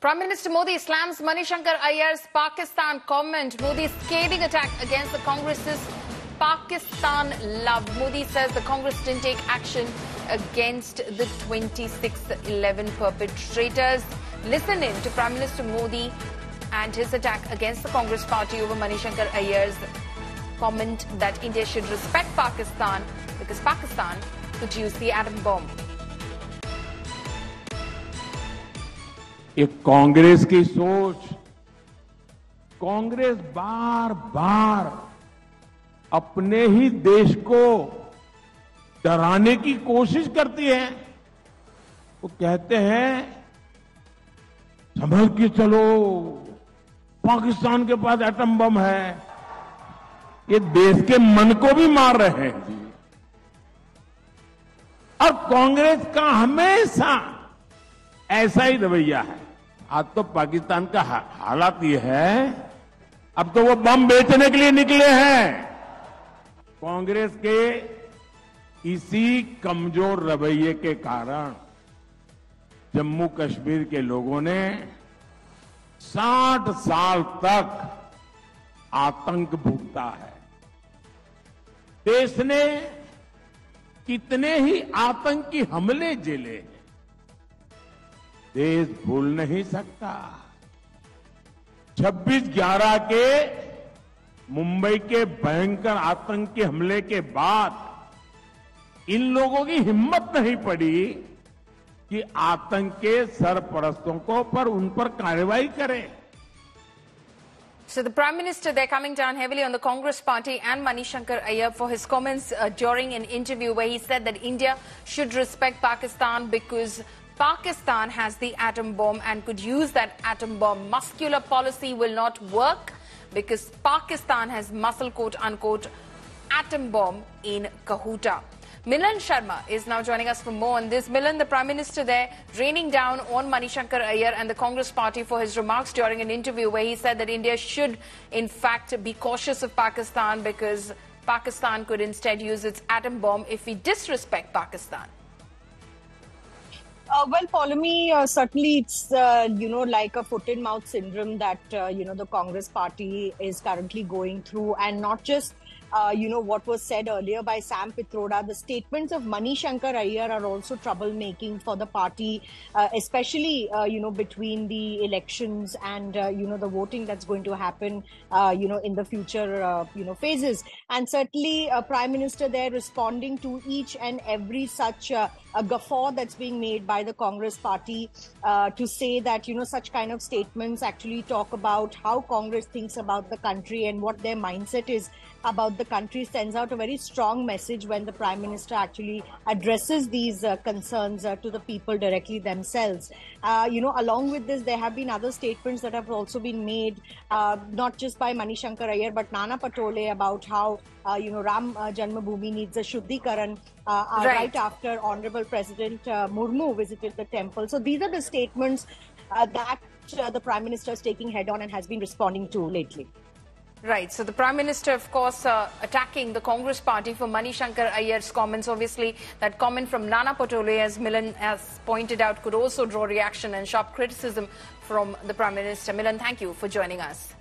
Prime Minister Modi slams Manishankar Ayyar's Pakistan comment. Modi's scathing attack against the Congress's Pakistan love. Modi says the Congress didn't take action against the 26/11 perpetrators. Listen in to Prime Minister Modi and his attack against the Congress party over Manishankar Ayyar's comment that India should respect Pakistan because Pakistan could use the atom bomb. ये कांग्रेस की सोच, कांग्रेस बार बार अपने ही देश को डराने की कोशिश करती है। वो कहते हैं संभल के चलो, पाकिस्तान के पास एटम बम है। ये देश के मन को भी मार रहे हैं जी। और कांग्रेस का हमेशा ऐसा ही रवैया है। आज तो पाकिस्तान का हालात ये है, अब तो वो बम बेचने के लिए निकले हैं। कांग्रेस के इसी कमजोर रवैये के कारण जम्मू कश्मीर के लोगों ने 60 साल तक आतंक भुगता है। देश ने कितने ही आतंकी हमले झेले हैं, देश भूल नहीं सकता। 26/11 के मुंबई के भयंकर आतंकी हमले के बाद इन लोगों की हिम्मत नहीं पड़ी कि आतंक के सरपरस्तों को पर उन पर कार्रवाई करें। So the Prime Minister, they're coming down heavily on the Congress party and Manishankar Ayyar for his comments during an interview where he said that India should respect Pakistan because Pakistan has the atom bomb and could use that atom bomb. Muscular policy will not work because Pakistan has muscle, quote unquote, atom bomb in Kahuta. Milan Sharma is now joining us for more on this. Milan, the Prime Minister there raining down on Manishankar Ayyar and the Congress party for his remarks during an interview where he said that India should in fact be cautious of Pakistan because Pakistan could instead use its atom bomb if we disrespect Pakistan. Well, Paulomi, certainly it's, like a foot-in-mouth syndrome that, the Congress party is currently going through. And not just, what was said earlier by Sam Pitroda. The statements of Manishankar Ayyar are also troublemaking for the party, especially, between the elections and, the voting that's going to happen, in the future, phases. And certainly, Prime Minister there responding to each and every such a guffaw that's being made by the Congress party to say that, such kind of statements actually talk about how Congress thinks about the country and what their mindset is about the country, sends out a very strong message when the Prime Minister actually addresses these concerns to the people directly themselves. Along with this, there have been other statements that have also been made, not just by Manishankar Ayyar, but Nana Patole about how, Ram Janmabhoomi needs a Shuddhikaran right after Honorable President Murmu visited the temple. So these are the statements that the Prime Minister is taking head on and has been responding to lately. Right. So the Prime Minister, of course, attacking the Congress party for Manishankar Ayyar's comments. Obviously, that comment from Nana Patole, as Milan has pointed out, could also draw reaction and sharp criticism from the Prime Minister. Milan, thank you for joining us.